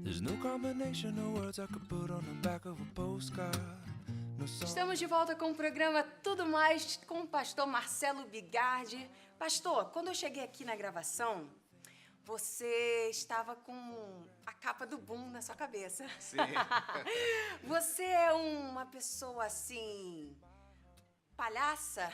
There's no combination of words I could put on the back of a postcard. No song. Estamos de volta com o programa Tudo Mais com o pastor Marcelo Bigardi. Pastor, quando eu cheguei aqui na gravação, você estava com a capa do Boom na sua cabeça. Sim. Você é uma pessoa assim, palhaça?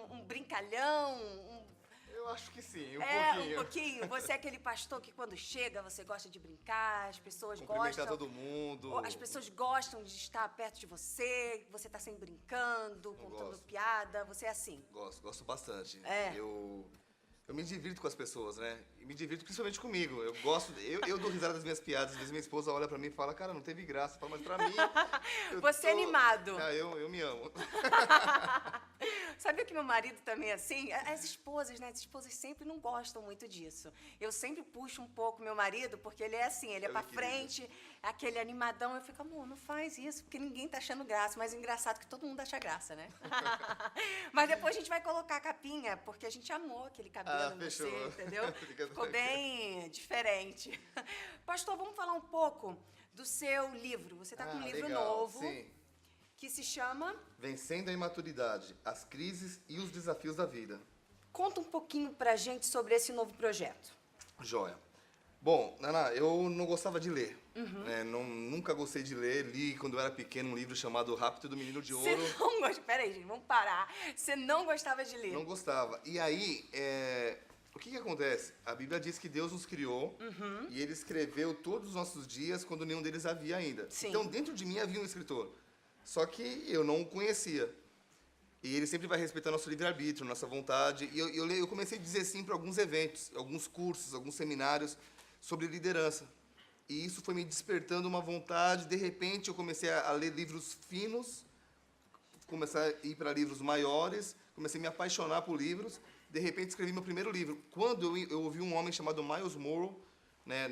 Um brincalhão? Eu acho que sim, um Um pouquinho. pouquinho. Você é aquele pastor que quando chega, você gosta de brincar, as pessoas Cumprimentar gostam... todo mundo. As pessoas gostam de estar perto de você, você tá sempre brincando, contando gosto. piada, você é assim. Gosto bastante. É. Eu me divirto com as pessoas, né? E me divirto principalmente comigo. Eu dou risada das minhas piadas, às vezes minha esposa olha pra mim e fala, cara, não teve graça. Eu falo, mas pra mim... Você é animado. Ah, eu me amo. Sabia que meu marido também é assim? As esposas, né? As esposas sempre não gostam muito disso. Eu sempre puxo um pouco meu marido, porque ele é assim, ele é pra frente, aquele animadão. Eu fico, amor, não faz isso, porque ninguém tá achando graça. Mas o engraçado é que todo mundo acha graça, né? Mas depois a gente vai colocar a capinha, porque a gente amou aquele cabelo em você, fechou. entendeu? Fica Ficou tranquilo. bem diferente. Pastor, vamos falar um pouco do seu livro. Você tá com um livro legal, novo, sim. que se chama... Vencendo a imaturidade, as crises e os desafios da vida. Conta um pouquinho pra gente sobre esse novo projeto. Joia. Bom, Naná, eu não gostava de ler. Né? Nunca gostei de ler. Li, quando eu era pequeno, um livro chamado O Rápido do Menino de Você Ouro. não gostava... Peraí, gente, vamos parar. Você não gostava de ler. Não gostava. E aí, o que acontece? A Bíblia diz que Deus nos criou e Ele escreveu todos os nossos dias quando nenhum deles havia ainda. Sim. Então, dentro de mim havia um escritor. Só que eu não o conhecia. E Ele sempre vai respeitar nosso livre-arbítrio, nossa vontade. E eu comecei a dizer sim para alguns eventos, alguns cursos, alguns seminários sobre liderança. E isso foi me despertando uma vontade. De repente, eu comecei a ler livros finos, comecei a ir para livros maiores, comecei a me apaixonar por livros. De repente, escrevi meu primeiro livro. Quando eu ouvi um homem chamado Miles Monroe, né,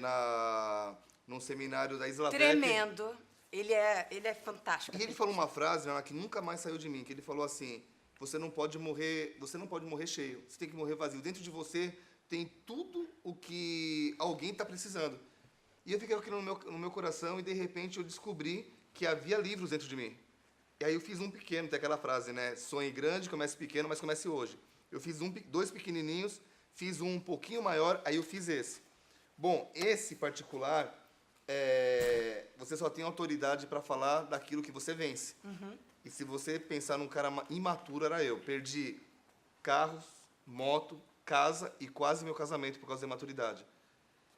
num seminário da Isla Verde. Tremendo. Ele é fantástico. E ele falou uma frase, Ana, que nunca mais saiu de mim, que ele falou assim: você não pode morrer cheio, você tem que morrer vazio. Dentro de você tem tudo o que alguém está precisando. E eu fiquei com aquilo no meu coração e de repente eu descobri que havia livros dentro de mim. E aí eu fiz um pequeno, tem aquela frase, né? Sonhe grande, comece pequeno, mas comece hoje. Eu fiz dois pequenininhos, fiz um pouquinho maior, aí eu fiz esse. Bom, esse particular, você só tem autoridade para falar daquilo que você vence. E se você pensar num cara imaturo, era eu. Perdi carros, moto, casa e quase meu casamento por causa da imaturidade.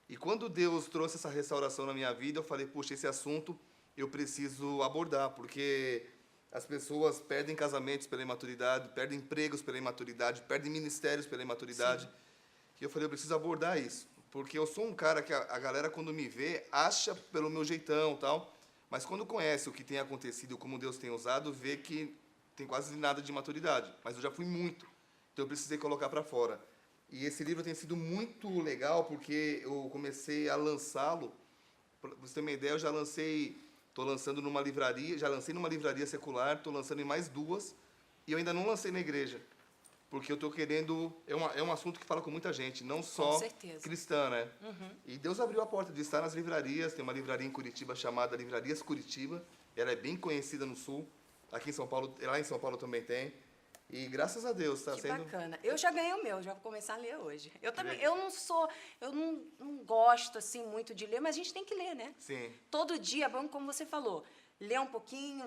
E quando Deus trouxe essa restauração na minha vida, eu falei, puxa, esse assunto eu preciso abordar, porque as pessoas perdem casamentos pela imaturidade, perdem empregos pela imaturidade, perdem ministérios pela imaturidade. Sim. E eu falei, eu preciso abordar isso, porque eu sou um cara que a galera, quando me vê, acha pelo meu jeitão e tal, mas quando conhece o que tem acontecido, como Deus tem usado, vê que tem quase nada de maturidade. Mas eu já fui muito, então eu precisei colocar para fora. E esse livro tem sido muito legal, porque eu comecei a lançá-lo. Para você ter uma ideia, eu já estou lançando numa livraria, já lancei numa livraria secular, estou lançando em mais duas, e eu ainda não lancei na igreja. Porque eu estou querendo... É um assunto que fala com muita gente, não só cristã, né? E Deus abriu a porta de estar nas livrarias. Tem uma livraria em Curitiba chamada Livrarias Curitiba. Ela é bem conhecida no Sul. Aqui em São Paulo, lá em São Paulo também tem. E graças a Deus está sendo... Que bacana. Eu já ganhei o meu, já vou começar a ler hoje. Eu também, eu não gosto assim muito de ler, mas a gente tem que ler, né? Sim. Todo dia, vamos, como você falou, ler um pouquinho,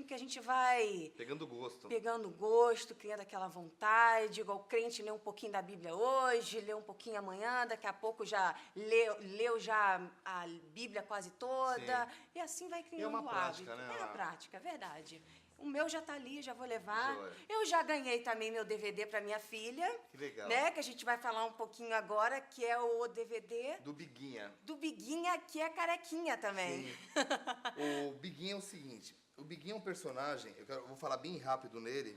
porque a gente vai... Pegando gosto. Pegando gosto, criando aquela vontade, igual o crente lê um pouquinho da Bíblia hoje, lê um pouquinho amanhã, daqui a pouco já leu já a Bíblia quase toda, Sim. e assim vai criando É uma o prática, hábito. né? É a prática, é verdade. O meu já tá ali, já vou levar. Joia. Eu já ganhei também meu DVD para minha filha. Que legal. Né? Que a gente vai falar um pouquinho agora, que é o DVD Do Biguinha. do Biguinha, que é carequinha também. Sim. O Biguinha é o seguinte, o Biguinha é um personagem, eu vou falar bem rápido nele,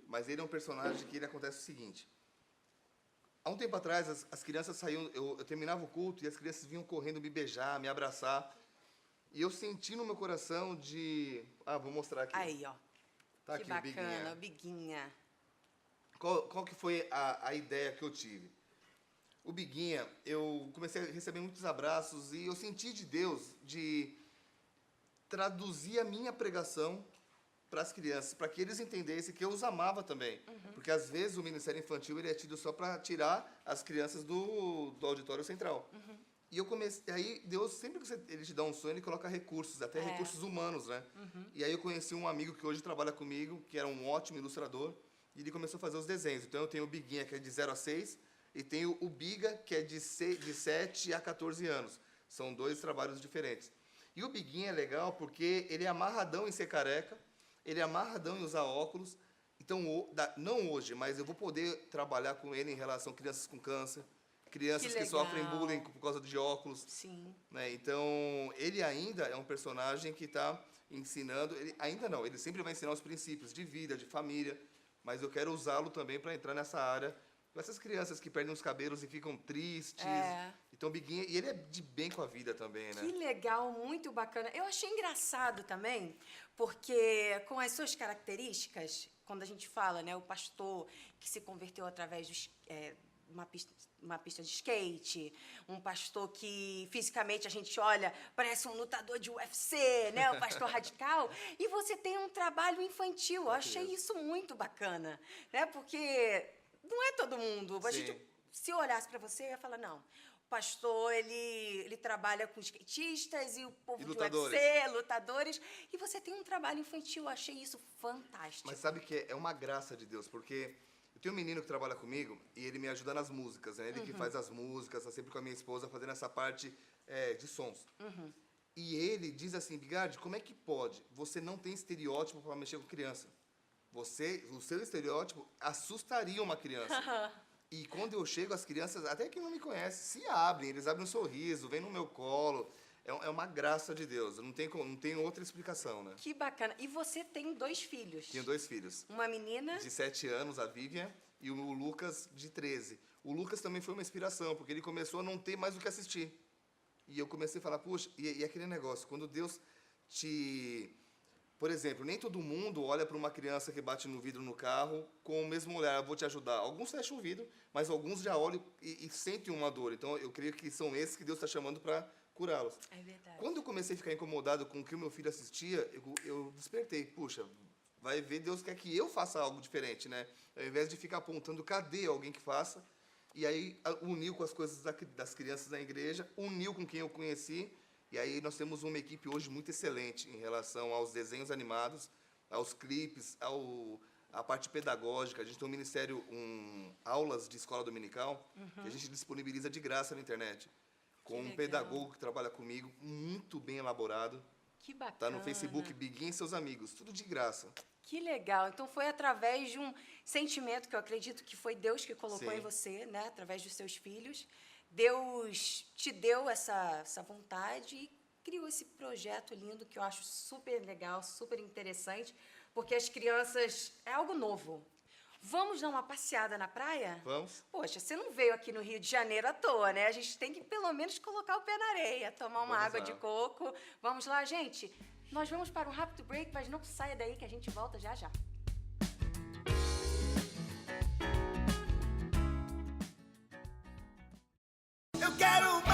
mas ele é um personagem que ele acontece o seguinte. Há um tempo atrás, as crianças saíam, eu terminava o culto e as crianças vinham correndo me beijar, me abraçar. E eu senti no meu coração de... vou mostrar aqui. Aí, ó. Tá Que aqui, bacana, o Biguinha. o Biguinha. Qual que foi a ideia que eu tive? O Biguinha, eu comecei a receber muitos abraços e eu senti de Deus de traduzir a minha pregação para as crianças, para que eles entendessem que eu os amava também. Porque, às vezes, o Ministério Infantil ele é tido só para tirar as crianças do auditório central. E eu comecei... Aí, Deus, sempre que ele te dá um sonho, ele coloca recursos, até recursos humanos, né? E aí eu conheci um amigo que hoje trabalha comigo, que era um ótimo ilustrador, e ele começou a fazer os desenhos. Então, eu tenho o Biguinha, que é de 0 a 6, e tenho o Biga, que é de 7 a 14 anos. São 2 trabalhos diferentes. E o Biguinha é legal porque ele é amarradão em ser careca, ele é amarradão em usar óculos. Então, não hoje, mas eu vou poder trabalhar com ele em relação a crianças com câncer, crianças que sofrem bullying por causa de óculos. Sim. Né? Então, ele ainda é um personagem que está ensinando... Ainda não, ele sempre vai ensinar os princípios de vida, de família, mas eu quero usá-lo também para entrar nessa área com essas crianças que perdem os cabelos e ficam tristes. Então, Biguinha... E ele é de bem com a vida também, né? Que legal, muito bacana. Eu achei engraçado também, porque com as suas características, quando a gente fala, né, o pastor que se converteu através de uma pista de skate, um pastor que fisicamente a gente olha, parece um lutador de UFC, né, o pastor radical, e você tem um trabalho infantil. Eu achei isso muito bacana, né, porque não é todo mundo. A gente, se eu olhasse para você, eu ia falar, não, o pastor, ele trabalha com skatistas e o povo do UFC, lutadores, e você tem um trabalho infantil. Eu achei isso fantástico. Mas sabe que é uma graça de Deus, porque eu tenho um menino que trabalha comigo e ele me ajuda nas músicas, né? Ele que faz as músicas, está sempre com a minha esposa fazendo essa parte de sons. E ele diz assim, Bigardi, como é que pode? Você não tem estereótipo para mexer com criança. O seu estereótipo assustaria uma criança. E quando eu chego, as crianças, até que não me conhecem, se abrem, eles abrem um sorriso, vêm no meu colo. É uma graça de Deus, não tem outra explicação, né? Que bacana. E você tem 2 filhos. Tenho 2 filhos. Uma menina... De 7 anos, a Vivian, e o Lucas, de 13. O Lucas também foi uma inspiração, porque ele começou a não ter mais o que assistir. E eu comecei a falar, puxa, e aquele negócio, quando Deus te... Por exemplo, nem todo mundo olha para uma criança que bate no vidro no carro com o mesmo olhar, vou te ajudar. Alguns fecham o vidro, mas alguns já olham e sentem uma dor. Então, eu creio que são esses que Deus está chamando para curá-los. É verdade. Quando eu comecei a ficar incomodado com o que o meu filho assistia, eu despertei. Puxa, vai ver, Deus quer que eu faça algo diferente, né? Ao invés de ficar apontando, cadê alguém que faça? E aí, uniu com as coisas das crianças da igreja, uniu com quem eu conheci. E aí nós temos uma equipe hoje muito excelente em relação aos desenhos animados, aos clipes, à parte pedagógica. A gente tem um ministério, aulas de escola dominical, que a gente disponibiliza de graça na internet. Com um pedagogo que trabalha comigo, muito bem elaborado. Que bacana. Está no Facebook, Biguinha e seus amigos, tudo de graça. Que legal. Então, foi através de um sentimento que eu acredito que foi Deus que colocou em você, né? Através dos seus filhos. Deus te deu essa vontade e criou esse projeto lindo que eu acho super legal, super interessante, porque as crianças... É algo novo. Vamos dar uma passeada na praia? Vamos. Poxa, você não veio aqui no Rio de Janeiro à toa, né? A gente tem que, pelo menos, colocar o pé na areia, tomar uma água de coco. Vamos lá, gente? Nós vamos para um rápido break, mas não saia daí que a gente volta já já. Eu quero mais.